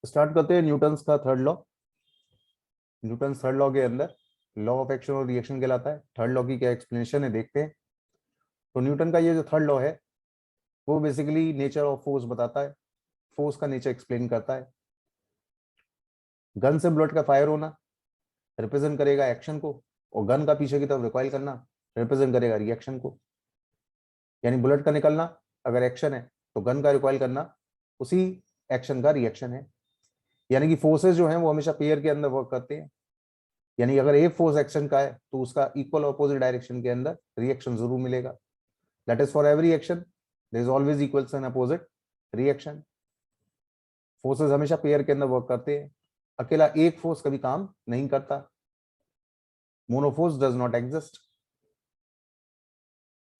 Start करते हैं Newton's का third law. Newton's third law के अंदर लॉ ऑफ एक्शन और रिएक्शन कहलाता है। थर्ड लॉ की क्या एक्सप्लेनेशन है देखते हैं। तो न्यूटन का ये जो थर्ड लॉ है वो बेसिकली नेचर ऑफ फोर्स बताता है, फोर्स का नेचर एक्सप्लेन करता है। गन से बुलेट का फायर होना रिप्रेजेंट करेगा एक्शन को, और गन का पीछे की तरफ रिकॉइल करना रिप्रेजेंट करेगा रिएक्शन को। यानी बुलेट का निकलना अगर एक्शन है तो गन का रिकॉइल करना उसी एक्शन का रिएक्शन है। यानी कि फोर्सेस जो हैं वो हमेशा पेयर के अंदर वर्क करते हैं। यानी अगर एक फोर्स एक्शन का है तो उसका इक्वल अपोजिट डायरेक्शन के अंदर रिएक्शन जरूर मिलेगा। That is for every action there is always equals and opposite reaction. Forces हमेशा पेयर के अंदर वर्क करते हैं। अकेला एक फोर्स कभी काम नहीं करता। Monoforce does not exist.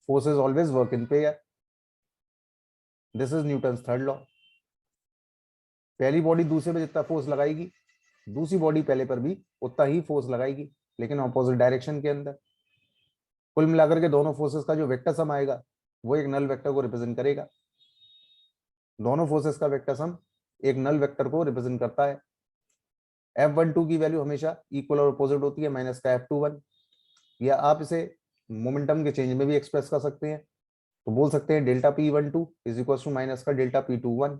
Forces always work in pair. This is Newton's third law. पहली बॉडी दूसरे पे जितना फोर्स लगाएगी दूसरी बॉडी पहले पर भी उतना ही फोर्स लगाएगी, लेकिन ऑपोजिट डायरेक्शन के अंदर। कुल मिलाकर के दोनों फोर्सेस का जो वेक्टर सम आएगा वो एक नल वेक्टर को रिप्रेजेंट करेगा। दोनों फोर्सेस का वेक्टर सम एक नल वेक्टर को रिप्रेजेंट करता है। F12 की वैल्यू हमेशा इक्वल और अपोजिट होती है माइनस का F21, या आप इसे मोमेंटम के चेंज में भी एक्सप्रेस कर सकते हैं। तो बोल सकते हैं delta P12 is equal to minus का delta P21।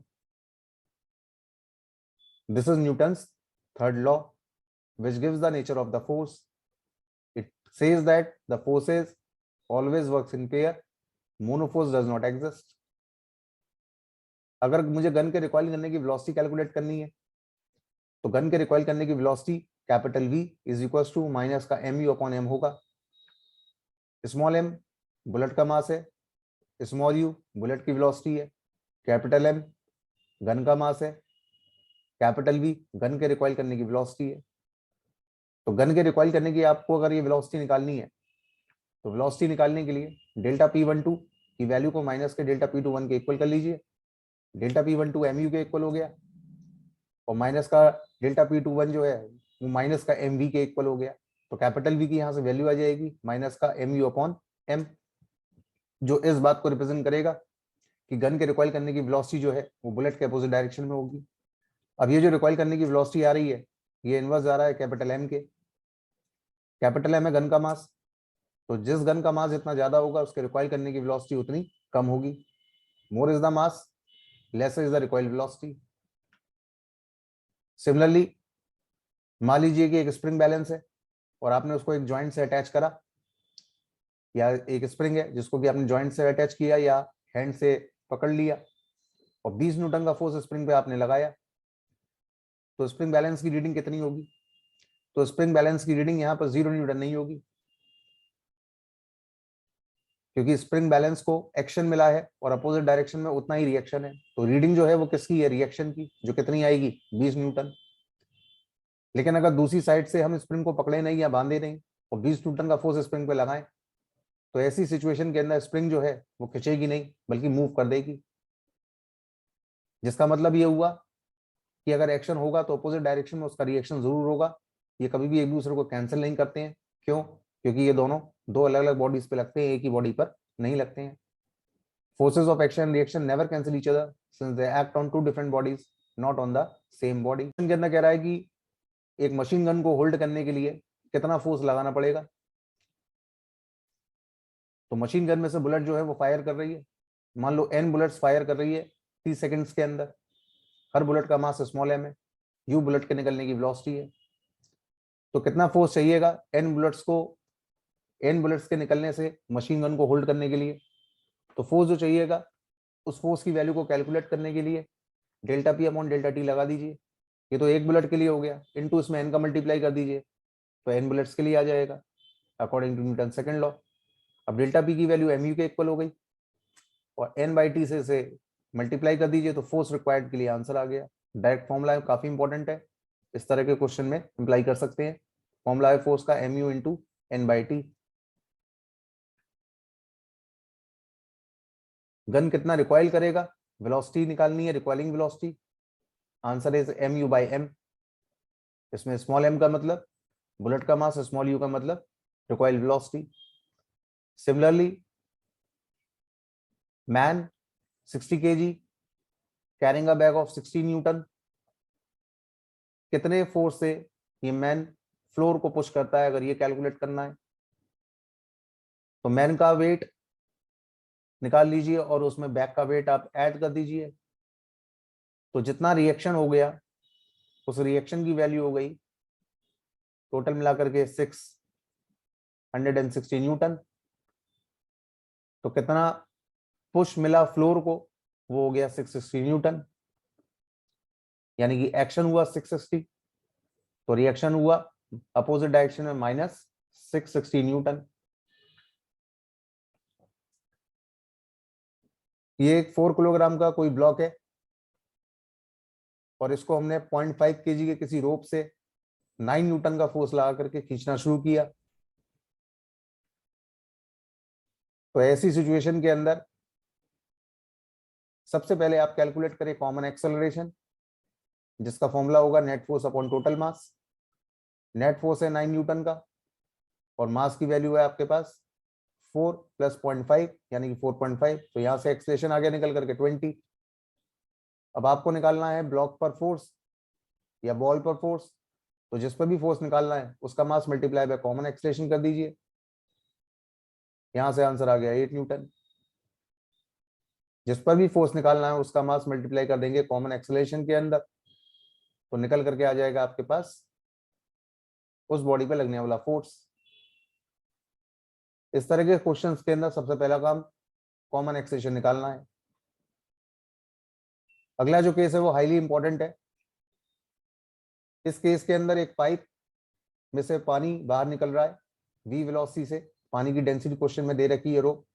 This is Newton's third law which gives the nature of the force. It says that the forces always works in pair. Monoforce does not exist. अगर मुझे gun के recoil करने की velocity calculate करनी है तो gun के recoil करने की velocity capital V is equal to minus का mu अपॉन m होगा। स्मॉल m बुलेट का मास है, स्मॉल u बुलेट की वेलोसिटी है, कैपिटल M गन का मास है, कैपिटल V गन के रिकॉइल करने की वेलोसिटी है। तो गन के रिकॉइल करने की आपको अगर ये वेलोसिटी निकालनी है तो वेलोसिटी निकालने के लिए डेल्टा P12 की वैल्यू को माइनस के डेल्टा P21 के इक्वल कर लीजिए। डेल्टा P12 mu के इक्वल हो गया और माइनस का डेल्टा P21 जो है वो माइनस का mv के इक्वल हो गया। तो कैपिटल V की यहाँ से वैल्यू आ जाएगी माइनस का mu अपॉन m, जो इस बात को रिप्रेजेंट करेगा कि गन के रिकॉइल करने की वेलोसिटी जो है वो बुलेट के अपोजिट डायरेक्शन में होगी। अब ये जो रिकॉइल करने की वेलोसिटी आ रही है ये इनवर्स आ रहा है कैपिटल M के। कैपिटल M है गन का मास, तो जिस गन का मास जितना ज्यादा होगा उसके रिकॉइल करने की वेलोसिटी उतनी कम होगी। More is the mass less is the recoil velocity. Similarly मान लीजिए कि एक स्प्रिंग बैलेंस है और आपने उसको एक जॉइंट से अटैच करा, या एक स्प्रिंग है जिसको कि आपने जॉइंट से अटैच किया या हैंड से पकड़ लिया और 20 न्यूटन का फोर्स स्प्रिंग पे आपने लगाया, तो स्प्रिंग बैलेंस की रीडिंग कितनी होगी? तो स्प्रिंग बैलेंस की रीडिंग यहाँ पर 0 न्यूटन नहीं होगी, क्योंकि स्प्रिंग बैलेंस को एक्शन मिला है और अपोजिट डायरेक्शन में उतना ही रिएक्शन है। तो रीडिंग जो है वो किसकी है? रिएक्शन की, जो कितनी आएगी? 20 न्यूटन। लेकिन अगर दूसरी साइड से हम स्प्रिंग को पकड़े नहीं या बांधे नहीं और 20 न्यूटन का फोर्स स्प्रिंग पे लगाएं तो ऐसी सिचुएशन के अंदर स्प्रिंग जो है वो खिंचेगी नहीं बल्कि मूव कर देगी। जिसका मतलब ये हुआ कि अगर एक्शन होगा तो अपोजिट डायरेक्शन में उसका रिएक्शन जरूर होगा। ये कभी भी एक दूसरे को कैंसिल नहीं करते हैं। क्यों? क्योंकि ये दोनों दो अलग अलग बॉडीज पे लगते हैं, एक ही बॉडी पर नहीं लगते हैं। Forces of action and reaction never cancel each other since they act on two different bodies, not on the same body. के अंदर कह रहा है कि एक मशीन गन को होल्ड करने के लिए कितना फोर्स लगाना पड़ेगा। तो मशीन गन में से बुलेट जो है वो फायर कर रही है, मान लो n बुलेट्स फायर कर रही है 30 सेकंड्स के अंदर। हर बुलेट का मास स्मॉल m है, u बुलेट के निकलने की वेलोसिटी है। तो कितना फोर्स चाहिएगा n बुलेट्स के निकलने से मशीन गन को होल्ड करने के लिए? तो फोर्स जो चाहिएगा उस फोर्स की वैल्यू को कैलकुलेट करने के लिए delta P upon delta T लगा दीजिए। ये तो एक बुलेट के लिए हो गया, इनटू इसमें एन का मल्टीप्लाई कर दीजिए तो एन बुलेट्स के लिए आ जाएगा according to Newton second law. अब डेल्टा पी की वैल्यू एम यू के इक्वल हो गई और एन बाई टी से मल्टीप्लाई कर दीजिए तो फोर्स रिक्वायर्ड के लिए आंसर आ गया। डायरेक्ट फॉर्मूला काफी इंपॉर्टेंट है, इस तरह के क्वेश्चन में अप्लाई कर सकते हैं। फॉर्मूला है फोर्स का M U into N by T. Gun कितना रिकॉइल करेगा, वेलोसिटी निकालनी है, recoiling velocity. Answer is M U by M. इसमें स्मॉल m का मतलब बुलेट का मास, स्मॉल u का मतलब recoil velocity. Similarly man 60 kg carrying a bag of 60 Newton कितने फोर्स से ये मैन फ्लोर को पुश करता है, अगर ये कैलकुलेट करना है तो मैन का वेट निकाल लीजिए और उसमें बैक का वेट आप ऐड कर दीजिए। तो जितना रिएक्शन हो गया उस रिएक्शन की वैल्यू हो गई टोटल मिलाकर के 660 न्यूटन। तो कितना पुश मिला फ्लोर को, वो हो गया 660 न्यूटन, यानी कि एक्शन हुआ 660 तो रिएक्शन हुआ अपोजिट डायरेक्शन में -660 न्यूटन। ये एक 4 किलोग्राम का कोई ब्लॉक है और इसको हमने 0.5 kg के किसी रोप से 9 न्यूटन का फोर्स लगा करके खींचना शुरू किया। तो ऐसी सिचुएशन के अंदर सबसे पहले आप कैलकुलेट करें कॉमन एक्सेलरेशन, जिसका फॉर्मूला होगा नेट फोर्स अपॉन टोटल मास। नेट फोर्स है 9 न्यूटन का और मास की वैल्यू है आपके पास 4 + 0.5 यानी कि 4.5। तो यहां से एक्सप्रेशन आ गया निकल करके 20। अब आपको निकालना है ब्लॉक पर फोर्स या बॉल पर फोर्स, तो जिस पर भी फोर्स निकालना है उसका mass multiply by common acceleration कर दीजिए। यहां से आंसर आ गया 8 न्यूटन। जिस पर भी फोर्स निकालना है उसका मास मल्टीप्लाई कर देंगे कॉमन एक्सेलरेशन के अंदर, तो निकल करके आ जाएगा आपके पास उस बॉडी पे लगने वाला फोर्स। इस तरह के क्वेश्चंस के अंदर सबसे पहला काम कॉमन एक्सेलरेशन निकालना है। अगला जो केस है वो हाईली इंपॉर्टेंट है। इस केस के अंदर एक पाइप में से पानी बाहर निकल रहा है v वेलोसिटी से। पानी की डेंसिटी क्वेश्चन में दे रखी है रो।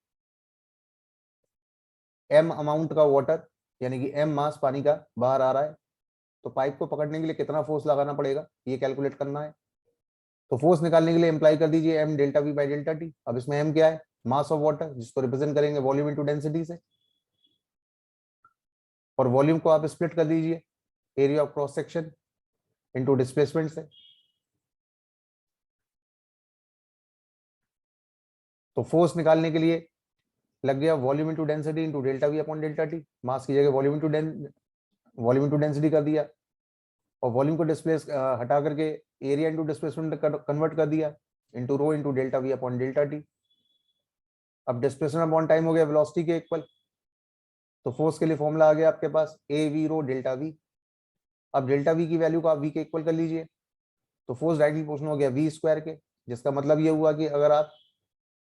m अमाउंट का वाटर यानी कि m मास पानी का बाहर आ रहा है। तो पाइप को पकड़ने के लिए कितना फोर्स लगाना पड़ेगा ये कैलकुलेट करना है। तो फोर्स निकालने के लिए अप्लाई कर दीजिए m delta v by delta T. अब इसमें m क्या है, मास ऑफ वाटर, जिसको रिप्रेजेंट करेंगे वॉल्यूम इनटू डेंसिटी से। और वॉल्यूम को आप स्प्लिट कर दीजिए area of cross section into displacement से। तो फोर्स निकालने के लिए लग गया volume into density into delta V upon delta T. Mass की जगह वॉल्यूम इनटू डेंसिटी कर दिया और वॉल्यूम को डिस्प्लेस हटा करके एरिया इनटू डिस्प्लेसमेंट कन्वर्ट कर दिया into rho into delta V upon delta T. अब डिस्प्लेसमेंट अपॉन टाइम हो गया वेलोसिटी के इक्वल। तो फोर्स के लिए फॉर्मूला आ गया आपके पास A V rho delta V. अब डेल्टा वी की वैल्यू को आप वी के इक्वल कर लीजिए। तो फोर्स डायरेक्टली प्रोपोर्शनल हो गया वी स्क्वायर के, जिसका मतलब ये हुआ कि अगर आप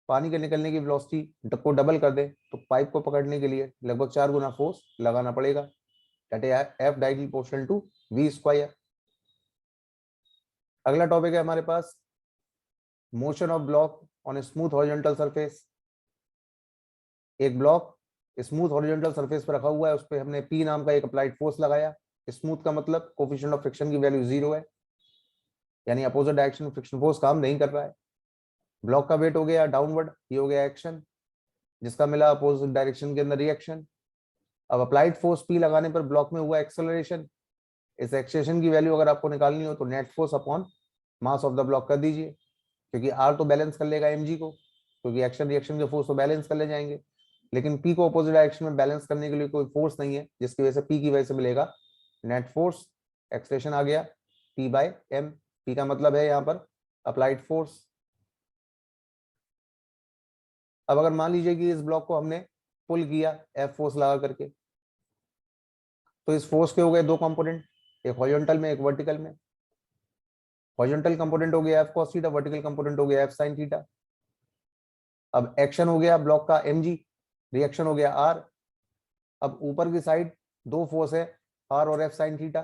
पानी के निकलने की वेलोसिटी को डबल कर दें तो पाइप को पकड़ने के लिए लगभग 4 गुना फोर्स लगाना पड़ेगा। That is F directly proportional to V square. अगला टॉपिक है हमारे पास motion of block on a smooth horizontal surface. एक ब्लॉक स्मूथ हॉरिजॉन्टल सरफेस पर रखा हुआ है, उस पर हमने पी नाम का एक अप्लाइड फोर्स लगाया। स्मूथ का मतलब कोफिशिएंट ऑफ फ्रिक्शन की वैल्यू 0 है, यानी अपोजिट डायरेक्शन में फ्रिक्शन फोर्स काम नहीं कर रहा है। ब्लॉक का वेट हो गया डाउनवर्ड, ये हो गया एक्शन, जिसका मिला अपोजिट डायरेक्शन के अंदर रिएक्शन। अब अप्लाइड फोर्स पी लगाने पर ब्लॉक में हुआ एक्सेलरेशन। इस एक्सेलरेशन की वैल्यू अगर आपको निकालनी हो तो net force upon mass of the block कर दीजिए, क्योंकि आर तो बैलेंस कर लेगा एम जी को, क्योंकि एक्शन रिएक्शन के फोर्स तो बैलेंस कर ले जाएंगे। लेकिन पी को अपोजिट डायरेक्शन में बैलेंस करने के लिए कोई फोर्स नहीं है, जिसकी वजह से पी की वजह से मिलेगा नेट फोर्स। एक्सेलरेशन आ गया पी बाय एम। पी का मतलब है यहाँ पर अप्लाइड फोर्स। अब अगर मान लीजिए कि इस ब्लॉक को हमने पुल किया एफ फोर्स लगा करके, तो इस फोर्स के हो गए दो कंपोनेंट, एक हॉरिजॉन्टल में एक वर्टिकल में। हॉरिजॉन्टल कंपोनेंट हो गया F cos theta, vertical component हो गया एफ साइन थीटा। अब एक्शन हो गया ब्लॉक का एम जी, रिएक्शन हो गया आर। अब ऊपर की साइड दो फोर्स है आर और एफ साइन थीटा,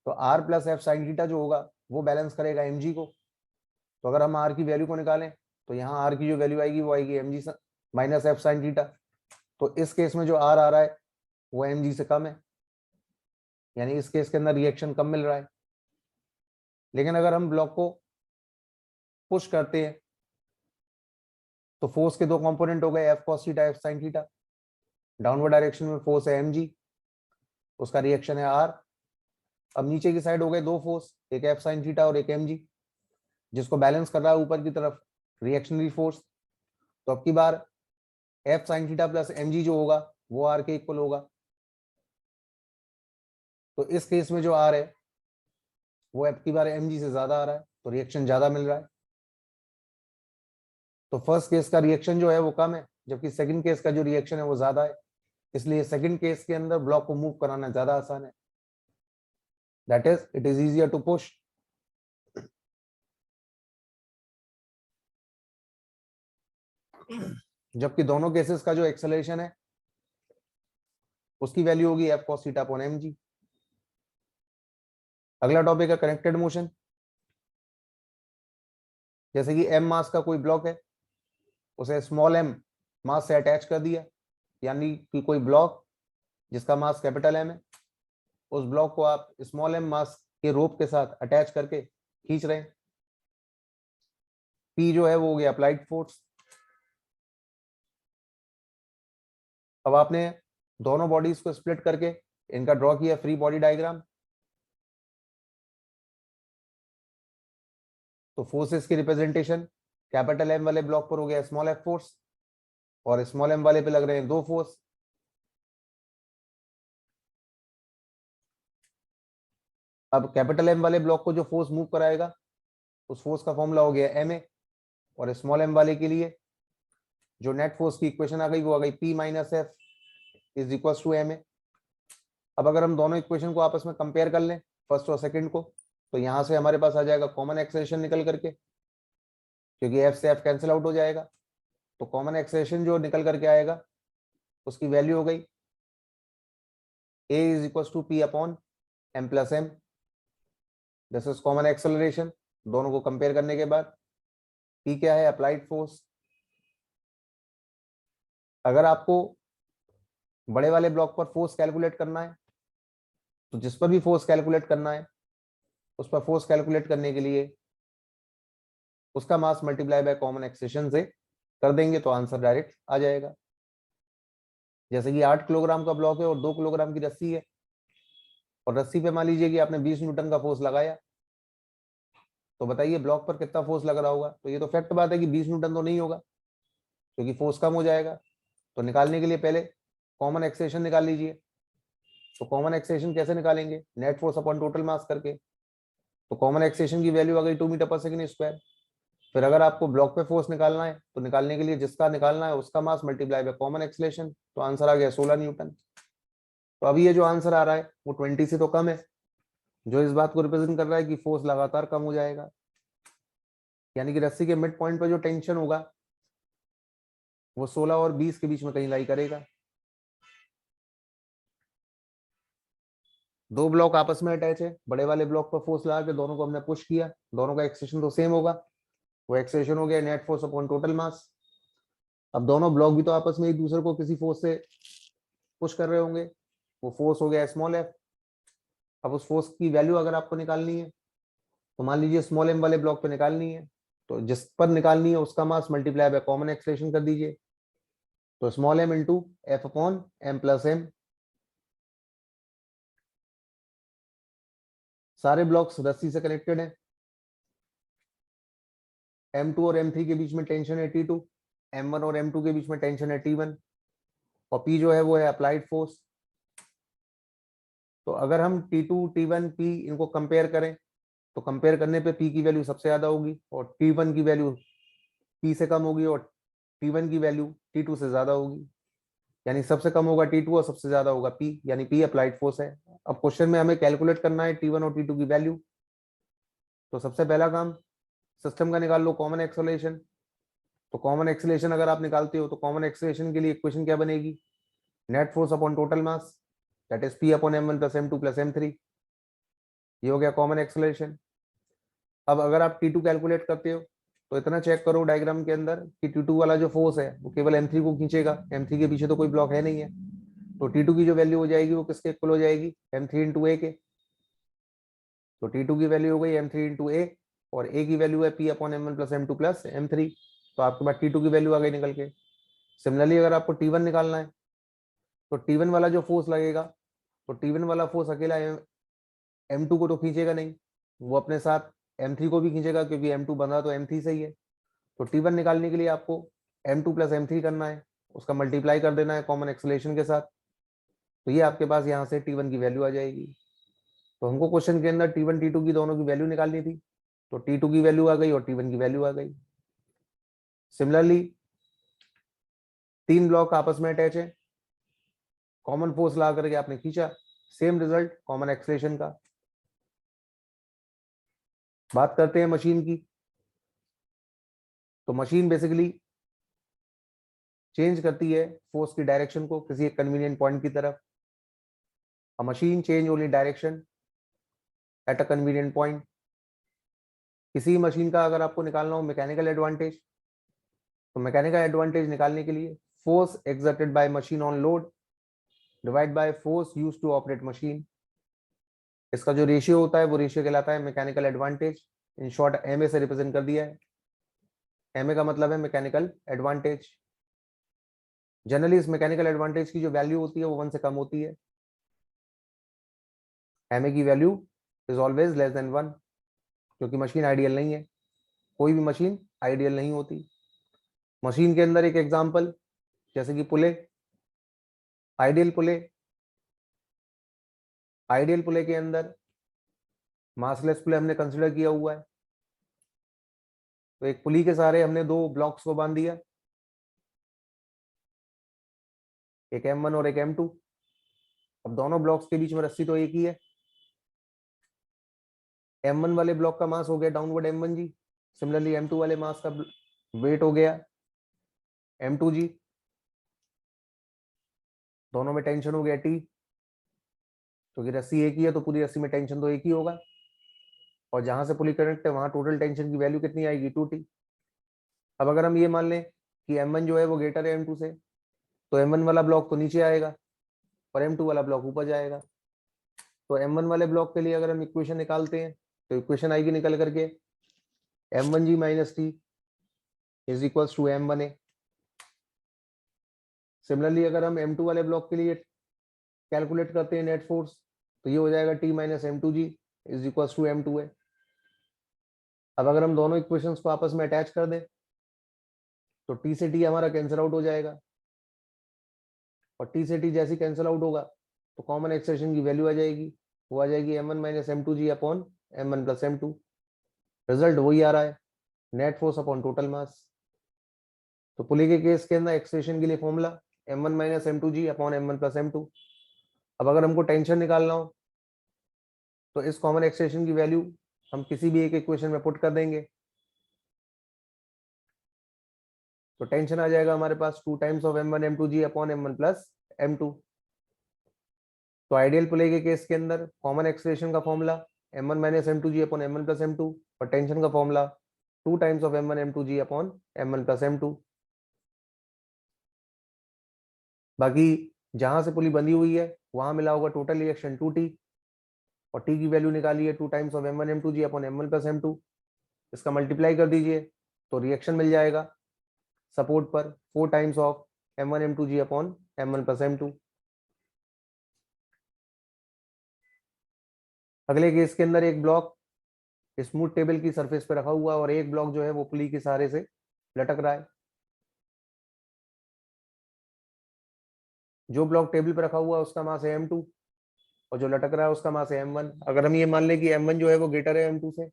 तो R plus F sine theta जो होगा वो बैलेंस करेगा एम जी को। तो अगर हम आर की वैल्यू को निकालें तो यहाँ आर की जो वैल्यू आएगी वो आएगी M G minus F sine theta. तो इस केस में जो आर आ रहा है वो एम जी से कम है, यानी इस केस के अंदर रिएक्शन कम मिल रहा है। लेकिन अगर हम ब्लॉक को पुश करते हैं तो फोर्स के दो कंपोनेंट हो गए F cos theta F sine theta. Downward direction में फोर्स है एम जी, उसका रिएक्शन है आर। अब नीचे की साइड हो गए दो फोर्स, एक एफ साइन थीटा और एक एम जी, जिसको बैलेंस कर रहा है ऊपर की तरफ रिएक्शनरी फोर्स। तो अब की बार F sine theta plus m g जो होगा वो आर के इक्वल होगा। तो इस केस में जो आर है वो अब की बार mg से ज्यादा आ रहा है, तो रिएक्शन ज्यादा मिल रहा है। तो फर्स्ट केस का रिएक्शन जो है वो कम है, जबकि सेकंड केस का जो रिएक्शन है वो ज्यादा है। इसलिए सेकंड केस के अंदर ब्लॉक को मूव कराना ज्यादा आसान है, that is it is easier to push. जबकि दोनों केसेस का जो एक्सेलरेशन है उसकी वैल्यू होगी F cos theta upon mg। अगला टॉपिक है कनेक्टेड मोशन। जैसे कि m मास का कोई ब्लॉक है, उसे स्मॉल m मास से अटैच कर दिया, यानी कि कोई ब्लॉक जिसका मास कैपिटल M है, उस ब्लॉक को आप स्मॉल m मास के रोप के साथ अटैच करके खींच रहे हैं। P जो है वो हो गया अप्लाइड फोर्स। अब आपने दोनों बॉडीज को स्प्लिट करके इनका ड्रॉ किया फ्री बॉडी डायग्राम। तो फोर्सेस की रिप्रेजेंटेशन कैपिटल M वाले ब्लॉक पर हो गया स्मॉल f फोर्स, और स्मॉल m वाले पे लग रहे हैं दो फोर्स। अब कैपिटल M वाले ब्लॉक को जो फोर्स मूव कराएगा उस फोर्स का फॉर्मूला हो गया ma, और स्मॉल m वाले के लिए जो नेट फोर्स की इक्वेशन आ गई वो आ गई P minus F is equal to ma। अब अगर हम दोनों इक्वेशन को आपस में कंपेयर कर लें, फर्स्ट और सेकंड को, तो यहां से हमारे पास आ जाएगा कॉमन एक्सेलरेशन निकल करके, क्योंकि एफ से एफ कैंसिल आउट हो जाएगा। तो कॉमन एक्सेलरेशन जो निकल करके आएगा उसकी वैल्यू हो गई a is equal to P upon M plus M. This is common acceleration. दोनों को कंपेयर करने के बाद p क्या है, अप्लाइड फोर्स। अगर आपको बड़े वाले ब्लॉक पर फोर्स कैलकुलेट करना है, तो जिस पर भी फोर्स कैलकुलेट करना है उस पर फोर्स कैलकुलेट करने के लिए उसका mass multiply by common acceleration से कर देंगे तो आंसर डायरेक्ट आ जाएगा। जैसे कि 8 किलोग्राम का ब्लॉक है और 2 किलोग्राम की रस्सी है, और रस्सी पे मान लीजिए कि आपने 20 न्यूटन का फोर्स लगाया, तो बताइए ब्लॉक पर कितना फोर्स लग रहा होगा। तो ये तो फैक्ट बात है कि 20 न्यूटन तो नहीं होगा, क्योंकि फोर्स कम हो जाएगा। तो निकालने के लिए पहले कॉमन एक्सेलरेशन निकाल लीजिए। तो कॉमन एक्सेलरेशन कैसे निकालेंगे, नेट फोर्स अपॉन टोटल मास करके। तो कॉमन एक्सेलरेशन की वैल्यू आ गई 2 मीटर पर सेकंड स्क्वायर। फिर अगर आपको ब्लॉक पे फोर्स निकालना है, तो निकालने के लिए जिसका निकालना है उसका mass multiply by common acceleration, तो आंसर आ गया 16 न्यूटन। तो अभी ये जो आंसर आ रहा है वो 20 से तो कम है, जो इस बात को रिप्रेजेंट कर रहा है कि फोर्स लगातार कम हो जाएगा, यानी कि रस्सी के मिड पॉइंट पर जो टेंशन होगा वो 16 और 20 के बीच में कहीं लाई करेगा। दो ब्लॉक आपस में अटैच है, बड़े वाले ब्लॉक पर फोर्स लगा के दोनों को हमने पुश किया, दोनों का एक्सेलरेशन तो सेम होगा, वो एक्सेलरेशन हो गया नेट फोर्स अपॉन टोटल मास। अब दोनों ब्लॉक भी तो आपस में एक दूसरे को किसी फोर्स से पुश कर रहे होंगे, वो फोर्स हो गया स्मॉल एफ। अब उस फोर्स की वैल्यू अगर आपको निकालनी है, तो मान लीजिए स्मॉल एम वाले ब्लॉक पे निकालनी है, तो जिस पर निकालनी है उसका mass multiply by common acceleration कर दीजिए। तो small M into F upon M plus M. सारे ब्लॉक्स रस्सी से कनेक्टेड है। M2 और M3 के बीच में टेंशन है T2, M1 और M2 के बीच में टेंशन है T1, और P जो है वो है अप्लाइड फोर्स। तो अगर हम T2 T1 P इनको कंपेयर करें, तो कंपेयर करने पे P की वैल्यू सबसे ज्यादा होगी और T1 की वैल्यू P से कम होगी, और T1 की वैल्यू T2 से ज्यादा होगी, यानी सबसे कम होगा T2 और सबसे ज्यादा होगा P, यानी P अप्लाइड फोर्स है। अब क्वेश्चन में हमें कैलकुलेट करना है T1 और T2 की वैल्यू। तो सबसे पहला काम सिस्टम का निकाल लो, कॉमन एक्सेलरेशन। तो कॉमन एक्सेलरेशन अगर आप निकालते हो तो कॉमन एक्सेलरेशन के लिए इक्वेशन क्या बनेगी, net force upon total mass, that is P upon M1 plus M2 plus M3। ये हो गया कॉमन एक्सेलरेशन। अब अगर आप T2 कैलकुलेट करते हो, तो इतना चेक करो डायग्राम के अंदर कि T2 वाला जो फोर्स है वो केवल M3 को खींचेगा, M3 के पीछे तो कोई ब्लॉक है नहीं है। तो T2 की जो वैल्यू हो जाएगी वो किसके इक्वल हो जाएगी, M3 इंटू ए के। तो T2 की वैल्यू हो गई M3 इंटू ए, और ए की वैल्यू है P upon M1 plus M2 plus M3। तो आपके पास T2 की वैल्यू आ गई निकल के। सिमिलरली अगर आपको T1 निकालना है, तो T1 वाला जो फोर्स लगेगा, तो T1 वाला फोर्स अकेला M2 को तो खींचेगा नहीं, वो अपने साथ M3 को भी खींचेगा, क्योंकि M2 बंधा तो M3 से ही है। तो T1 निकालने के लिए आपको M2 प्लस M3 करना है, उसका मल्टीप्लाई कर देना है कॉमन एक्सेलरेशन के साथ। तो ये आपके पास यहाँ से T1 की वैल्यू आ जाएगी। तो हमको क्वेश्चन के अंदर T1 T2 की दोनों की वैल्यू निकालनी थी, तो T2 की वैल्यू आ गई और T1 की वैल्यू आ गई। सिमिलरली 3 ब्लॉक आपस में अटैच है, कॉमन फोर्स ला करके आपने खींचा, सेम रिजल्ट कॉमन एक्सलेशन का। बात करते हैं मशीन की, तो मशीन बेसिकली चेंज करती है फोर्स की डायरेक्शन को किसी एक कन्वीनियंट पॉइंट की तरफ। A machine change only direction at a convenient point. किसी मशीन का अगर आपको निकालना हो मैकेनिकल एडवांटेज, तो मैकेनिकल एडवांटेज निकालने के लिए force exerted by machine on load divide by force used to operate machine, इसका जो रेशियो होता है वो रेशियो कहलाता है mechanical advantage. In short MA से रिप्रेजेंट कर दिया है। एमए का मतलब है मैकेनिकल एडवांटेज। जनरली इस मैकेनिकल एडवांटेज की जो वैल्यू होती है वो 1 से कम होती है। एमए की value is always less than 1, क्योंकि मशीन आइडियल नहीं है, कोई भी मशीन आइडियल नहीं होती। मशीन के अंदर एक एग्जांपल जैसे कि पुले, आइडियल पुले, आइडियल पुले के अंदर मासलेस पुले हमने कंसिडर किया हुआ है। तो एक पुली के सहारे हमने 2 ब्लॉक्स को बांध दिया, एक M1 और एक M2। अब दोनों ब्लॉक्स के बीच में रस्सी तो एक ही है। M1 वाले ब्लॉक का मास हो गया डाउनवर्ड M1G, सिमिलरली M2 वाले मास का वेट हो गया M2G। दोनों में टेंशन हो गया T, क्योंकि रस्सी एक ही है तो पूरी रस्सी में टेंशन तो एक ही होगा। और जहां से पुली कनेक्ट है वहां टोटल टेंशन की वैल्यू कितनी आएगी, 2T। अब अगर हम ये मान लें कि M1 जो है वो ग्रेटर है M2 से, तो M1 वाला ब्लॉक तो नीचे आएगा और M2 वाला ब्लॉक ऊपर जाएगा। तो M1 वाले ब्लॉक के लिए अगर हम इक्वेशन निकालते हैं तो इक्वेशन आएगी निकल करके M1G minus T is equals to M1A। Similarly अगर हम M2 वाले ब्लॉक के लिए कैलकुलेट करते हैं नेट फोर्स, तो ये हो जाएगा T minus M2G is equals to M2A। अब अगर हम दोनों इक्वेशंस को आपस में अटैच कर दें तो T से T हमारा कैंसिल आउट हो जाएगा, और T से T जैसे कैंसिल आउट होगा तो कॉमन एक्सप्रेशन की वैल्यू आ जाएगी, वो आ जाएगी M1 minus M2G upon M1 plus M2। Result वही आ रहा है, नेट फोर्स अपॉन टोटल मास। तो पुली के केस के अंदर एक्सप्रेशन के लिए formula M1 minus M2G upon M1 plus M2। अब अगर हमको टेंशन निकालना हो तो इस कॉमन एक्सप्रेशन की वैल्यू हम किसी भी एक इक्वेशन में पुट कर देंगे, तो टेंशन आ जाएगा हमारे पास 2 times of M1 M2G upon M1 plus M2। तो आइडियल पुले के केस के अंदर कॉमन एक्सप्रेशन का formula M1 minus M2G upon M1 plus M2, और टेंशन का formula 2 times of M1 M2G upon M1 plus M2। बाकी जहां से पुली बंधी हुई है वहां मिला होगा टोटल रिएक्शन 2T, और T की वैल्यू निकाली है 2 times of M1 M2G upon M1 plus M2। इसका मल्टीप्लाई कर दीजिए तो रिएक्शन मिल जाएगा सपोर्ट पर 4 times of M1 M2G upon M1 plus M2। अगले केस के अंदर एक ब्लॉक स्मूथ टेबल की सरफेस पे रखा हुआ है और एक ब्लॉक जो है वो पुली के सहारे से लटक रहा है। जो ब्लॉक टेबल पे रखा हुआ है उसका मास है M2, और जो लटक रहा है उसका मास है M1। अगर हम ये मान लें कि M1 जो है वो ग्रेटर है M2 से,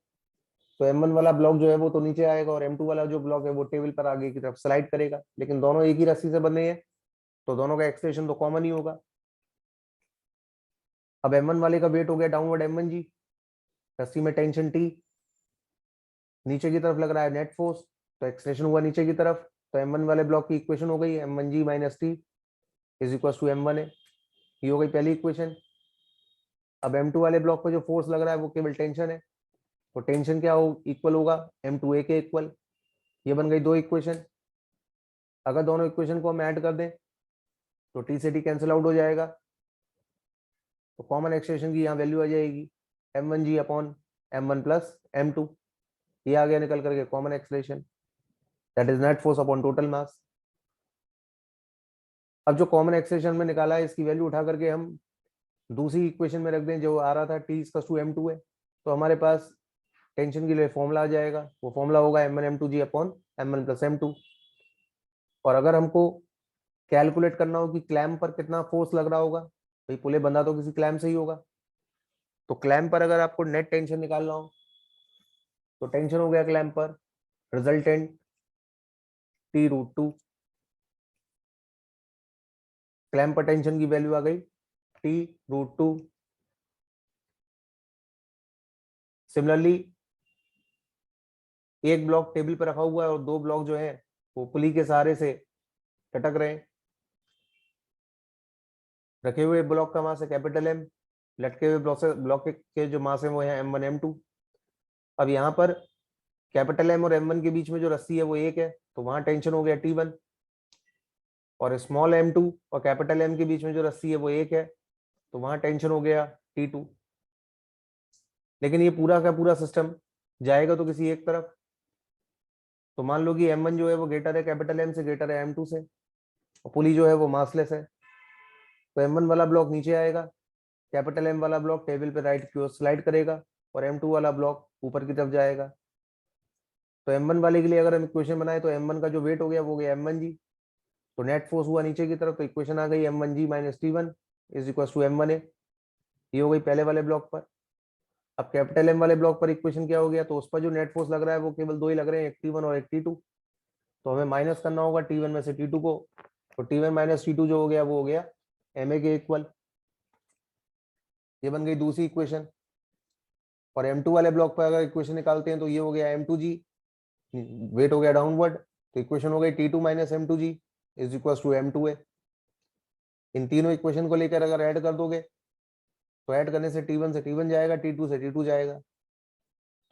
तो M1 वाला ब्लॉक जो है वो तो नीचे आएगा और M2 वाला जो ब्लॉक है वो टेबल पर आगे की तरफ स्लाइड करेगा। लेकिन दोनों एक ही रस्सी से बने हैं तो दोनों का एक्सप्रेशन तो कॉमन ही होगा। अब M1 वाले का वेट हो गया डाउनवर्ड M1G, रस्सी में टेंशन T, नीचे की तरफ लग रहा है नेट फोर्स, तो एक्सप्रेशन हुआ नीचे की तरफ। तो M1 वाले ब्लॉक की इक्वेशन हो गई M1G minus T is equal to M1A। ये हो गई पहली इक्वेशन। अब M2 वाले ब्लॉक पर जो फोर्स लग रहा है वो केवल टेंशन है, तो टेंशन क्या हो इक्वल होगा M2A के इक्वल। ये बन गई 2 इक्वेशन। अगर दोनों इक्वेशन को हम ऐड कर दें तो T से T कैंसिल आउट हो जाएगा, तो कॉमन एक्सप्रेशन की यहाँ वैल्यू आ जाएगी M1G upon M1 plus M2। ये आ गया निकल करके common expression, that is net force upon total मास। अब जो कॉमन एक्सप्रेशन में निकाला है इसकी वैल्यू उठा करके हम दूसरी इक्वेशन में रख दें जो आ रहा था T इक्वल्स टू M2 है, तो हमारे पास टेंशन के लिए फॉर्मूला आ जाएगा। वो फॉर्मूला होगा M1 M2G upon M1 plus M2। और अगर हमको कैलकुलेट करना हो कि क्लैम पर कितना फोर्स लग रहा होगा, भाई पुले बंधा तो किसी क्लैम से ही होगा, तो क्लैंप पर अगर आपको नेट टेंशन निकालना हो तो टेंशन हो गया क्लैंप पर रिजल्टेंट T√2, क्लैंप पर टेंशन की वैल्यू आ गई T√2। सिमिलरली एक ब्लॉक टेबल पर रखा हुआ है और दो ब्लॉक जो है वो पुली के सहारे से लटक रहे हैं। रखे हुए ब्लॉक का मास है कैपिटल एम, लटके हुए ब्लॉक के जो मास है वो है M1 M2। अब यहाँ पर कैपिटल एम और M1 के बीच में जो रस्सी है वो एक है, तो वहां टेंशन हो गया T1, और स्मॉल M2 और कैपिटल एम के बीच में जो रस्सी है वो एक है, तो वहां टेंशन हो गया T2। लेकिन ये पूरा का पूरा सिस्टम जाएगा तो किसी एक तरफ, तो मान लो कि M1 जो है वो ग्रेटर है कैपिटल एम से, ग्रेटर है M2 से, और पुली जो है वो मासलेस है, तो M1 वाला ब्लॉक नीचे आएगा, कैपिटल एम वाला ब्लॉक टेबल पे राइट की ओर स्लाइड करेगा, और M2 वाला ब्लॉक ऊपर की तरफ जाएगा। तो M1 वाले के लिए अगर हम इक्वेशन बनाए तो M1 का जो वेट हो गया वो हो गया M1G, तो नेट फोर्स हुआ नीचे की तरफ, तो इक्वेशन आ गई M1G minus T1 is equal to M1A। ये हो गई पहले वाले ब्लॉक पर। अब कैपिटल एम वाले ब्लॉक पर इक्वेशन क्या हो गया, तो उस पर जो नेट फोर्स लग रहा है वो केवल दो ही लग रहे हैं, एक T1 और एक T2, तो हमें माइनस करना होगा T1 में से T2 को, तो T1 माइनस T2 जो हो गया वो हो गया MA के इक्वल। ये बन गई दूसरी इक्वेशन। और M2 वाले ब्लॉक पर अगर इक्वेशन निकालते हैं तो ये हो गया M2G, वेट हो गया डाउनवर्ड, तो इक्वेशन हो गई T2 minus M2G is equal to M2A। इन तीनों इक्वेशन को लेकर अगर ऐड कर दोगे तो ऐड करने से T1 से T1 जाएगा, T2 से T2 जाएगा,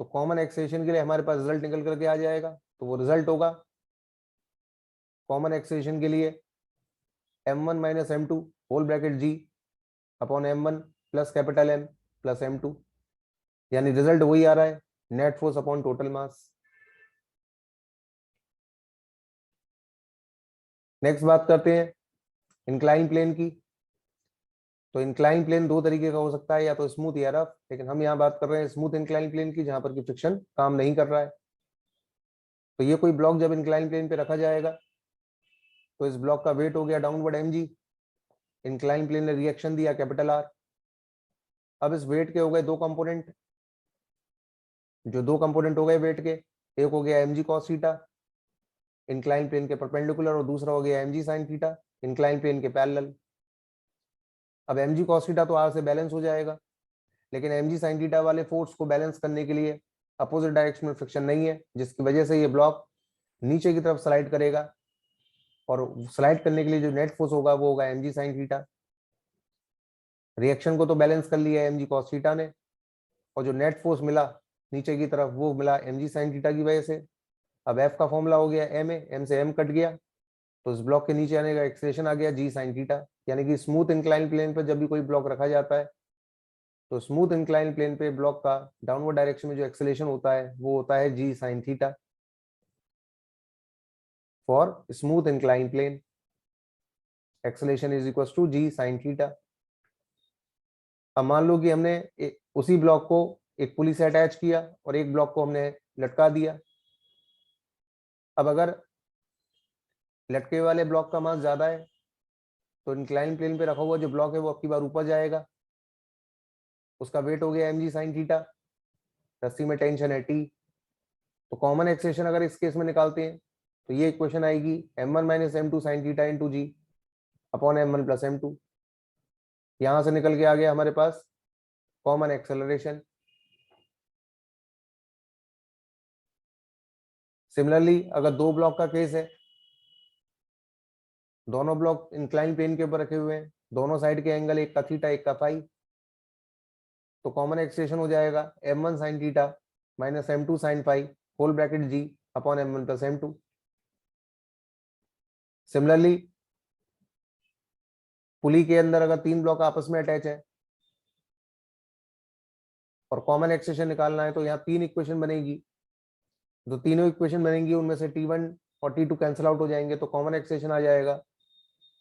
तो कॉमन एक्सेशन के लिए हमारे पास रिजल्ट निकल करके आ जाएगा। तो वो रिजल्ट होगा कॉमन एक्सेशन के लिए M1 minus M2 whole bracket G upon M1 plus capital M plus M2, यानी रिजल्ट वही आ रहा है net force upon total mass. Next बात करते हैं इंक्लाइन प्लेन की। तो इंक्लाइन प्लेन दो तरीके का हो सकता है, या तो स्मूथ या रफ, लेकिन हम यहाँ बात कर रहे हैं स्मूथ इंक्लाइन प्लेन की, जहां पर की फ्रिक्शन काम नहीं कर रहा है। तो ये कोई ब्लॉक जब इंक्लाइन प्लेन पे रखा जाएगा तो इस ब्लॉक का वेट हो गया डाउनवर्ड mg, इंक्लाइन प्लेन ने रिएक्शन दिया कैपिटल R। अब इस वेट के हो गए दो कंपोनेंट, जो दो कंपोनेंट हो गए वेट के, एक हो गया mg cos theta incline plane के परपेंडिकुलर, और दूसरा हो गया mg sin theta incline plane के पैरेलल। अब mg cos थीटा तो R से बैलेंस हो जाएगा, लेकिन mg sin थीटा वाले फोर्स को बैलेंस करने के लिए अपोजिट डायरेक्शन में फ्रिक्शन नहीं है, जिसकी वजह से ये ब्लॉक नीचे की तरफ स्लाइड करेगा, और स्लाइड करने के लिए जो नेट फोर्स होगा वो होगा mg sin थीटा। रिएक्शन को तो बैलेंस कर लिया mg cos थीटा ने, और जो नेट फोर्स मिला नीचे की तरफ वो मिला mg sin थीटा की वजह से। अब F का फॉर्मूला हो गया ma, m से m कट गया, तो इस ब्लॉक के नीचे आने का एक्सप्रेशन आ गया g sin थीटा। यानी कि स्मूथ इंक्लाइन प्लेन पर जब भी कोई ब्लॉक रखा जाता है तो स्मूथ इंक्लाइन प्लेन पे ब्लॉक का डाउनवर्ड डायरेक्शन में जो एक्सेलेरेशन होता है वो होता है g sin theta for smooth incline plane. Acceleration is equal to g sin theta. अब मान लो कि हमने उसी ब्लॉक को एक पुली से अटैच किया और एक ब्लॉक को हमने लटका दिया। अब अगर लटके वाले ब्लॉक का मास ज्यादा है तो इंक्लाइन प्लेन पे रखा हुआ जो ब्लॉक है वो आपकी बार ऊपर जाएगा, उसका वेट हो गया mg sin थीटा, रस्सी में टेंशन है T। तो कॉमन एक्सेशन अगर इस केस में निकालते हैं तो ये इक्वेशन आएगी m1 minus m2 sin theta into g upon m1 plus m2। यहां से निकल के आ गया हमारे पास कॉमन एक्सेलरेशन। सिमिलरली अगर दो ब्लॉक का केस है, दोनों ब्लॉक इंक्लाइन प्लेन के ऊपर रखे हुए हैं, दोनों साइड के एंगल एक का थीटा एक का फाई, तो कॉमन एक्सप्रेशन हो जाएगा m1 sin theta minus m2 sin phi whole bracket g upon m1 plus m2। Similarly pulley के अंदर अगर तीन ब्लॉक आपस में अटैच है और कॉमन एक्सप्रेशन निकालना है तो यहाँ तीन इक्वेशन बनेगी, जो तीनों इक्वेशन बनेंगी उनमें से T1 और T2 कैंसिल आउट हो जाएंगे, तो कॉमन एक्सप्रेशन आ जाएगा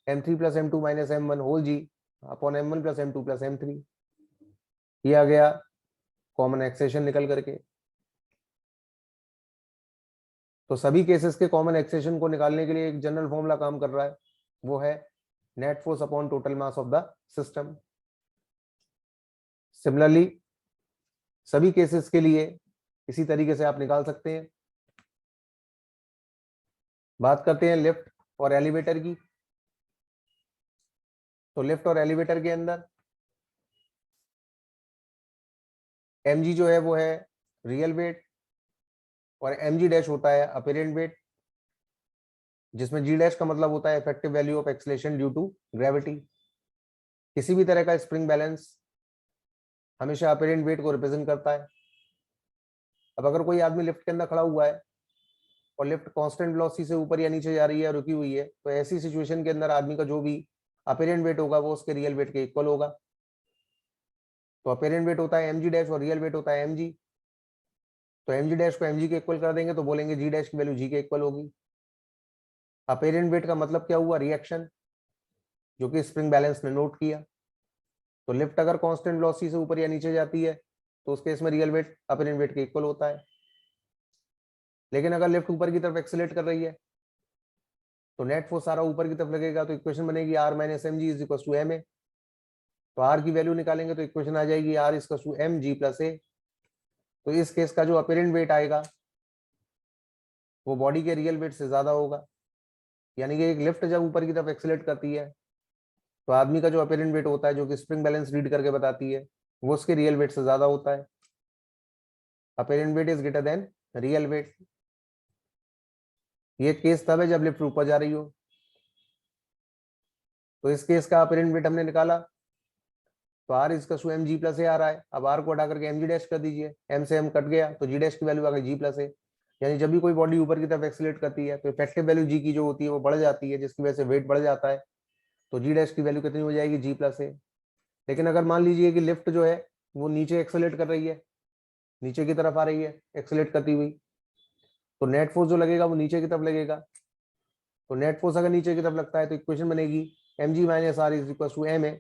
m3 plus m2 minus m1 whole g upon m1 plus m2 plus m3। ये आ गया कॉमन एक्सप्रेशन निकल करके। तो सभी केसेस के कॉमन एक्सप्रेशन को निकालने के लिए एक जनरल फॉर्मूला काम कर रहा है, वो है net force upon total mass of the system. Similarly सभी केसेस के लिए इसी तरीके से आप निकाल सकते हैं। बात करते हैं लिफ्ट और एलिवेटर की। तो लिफ्ट और एलिवेटर के अंदर mg जो है वो है रियल वेट और mg डैश होता है अपेरेंट वेट, जिसमें g डैश का मतलब होता है effective value of acceleration due to gravity. किसी भी तरह का स्प्रिंग बैलेंस हमेशा अपेरेंट वेट को रिप्रेजेंट करता है। अब अगर कोई आदमी लिफ्ट के अंदर खड़ा हुआ है और लिफ्ट कांस्टेंट वेलोसिटी से ऊपर या नीचे जा रही है, रुकी हुई है, तो ऐसी सिचुएशन के अंदर आदमी का जो भी अपेरेंट वेट होगा वो उसके रियल वेट के इक्वल होगा। तो अपेरेंट वेट होता है mg डैश और रियल वेट होता है mg। तो mg डैश को mg के इक्वल कर देंगे तो बोलेंगे g डैश की वैल्यू g के इक्वल होगी। अपेरेंट वेट का मतलब क्या हुआ? रिएक्शन, जो कि स्प्रिंग बैलेंस ने नोट किया। तो लिफ्ट अगर कांस्टेंट वेलोसिटी से ऊपर या नीचे जाती है तो उस केस में रियल वेट अपेरेंट वेट के इक्वल होता है। लेकिन अगर लिफ्ट ऊपर की तरफ एक्सेलरेट कर रही है तो नेट फोर्स सारा ऊपर की तरफ लगेगा। तो इक्वेशन बनेगी r minus M G is equal to M A. तो r की वैल्यू निकालेंगे तो इक्वेशन आ जाएगी r is equal to m g plus a. तो इस केस का जो अपेरेंट वेट आएगा वो बॉडी के रियल वेट से ज्यादा होगा। यानी कि एक लिफ्ट जब ऊपर की तरफ एक्सेलरेट करती है तो आदमी का जो अपेरेंट वेट होता है, जो कि स्प्रिंग बैलेंस रीड करके बताती है, वो उसके रियल वेट से ज्यादा होता है। Apparent weight is greater than real weight. ये केस तब है जब लिफ्ट ऊपर जा रही हो। तो इस केस का अपेरेंट वेट हमने निकाला तो r इसका टू एम जी प्लस ए आ रहा है। अब r को हटा करके mg डैश कर दीजिए, m से m कट गया तो g डैश की वैल्यू आ गई g प्लस ए। यानी जब भी कोई बॉडी ऊपर की तरफ एक्सेलरेट करती है तो इफेक्टिव वैल्यू g की जो होती है वो बढ़ जाती है, जिसकी वजह से वेट बढ़ जाता है। तो g डैश की वैल्यू कितनी हो जाएगी? g प्लस ए। लेकिन अगर मान लीजिए कि लिफ्ट जो है वो नीचे एक्सेलरेट कर रही है, नीचे की तरफ आ रही है एक्सेलरेट करती हुई, तो नेट फोर्स जो लगेगा वो नीचे की तरफ लगेगा। तो नेट फोर्स अगर नीचे की तरफ लगता है तो इक्वेशन बनेगी mg minus r is equal to ma।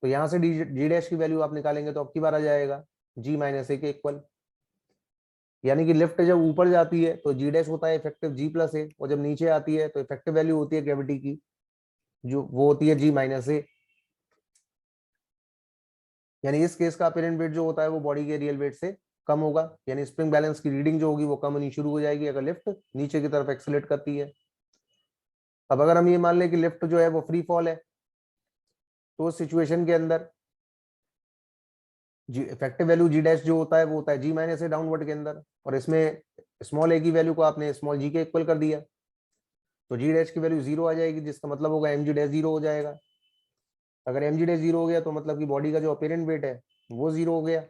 तो यहां से जी डैश की वैल्यू आप निकालेंगे तो अब की बार आ जाएगा g माइनस ए के इक्वल। यानी कि लिफ्ट जब ऊपर जाती है तो जी डैश होता है इफेक्टिव g प्लस ए, और जब नीचे आती है तो इफेक्टिव वैल्यू होती है ग्रेविटी की, जो वो होती है g माइनस ए। यानी इस केस का अपेरेंट वेट जो होता है वो बॉडी के रियल वेट से कम होगा। यानी स्प्रिंग बैलेंस की रीडिंग जो होगी वो कम होनी शुरू हो जाएगी अगर लिफ्ट नीचे की तरफ एक्सेलरेट करती है। अब अगर हम ये मान लें कि लिफ्ट जो है वो फ्री फॉल है, तो उस सिचुएशन के अंदर जी इफेक्टिव वैल्यू जी डैश जो होता है वो होता है जी माइनस ए डाउनवर्ड के अंदर, और इसमें स्मॉल ए की वैल्यू को आपने स्मॉल जी के इक्वल कर दिया तो जी डैश की वैल्यू जीरो आ जाएगी, जिसका मतलब होगा एम जी डैश जीरो हो जाएगा। अगर एम जी डैश जीरो हो गया तो मतलब कि बॉडी का जो अपेरेंट वेट है वो जीरो हो गया।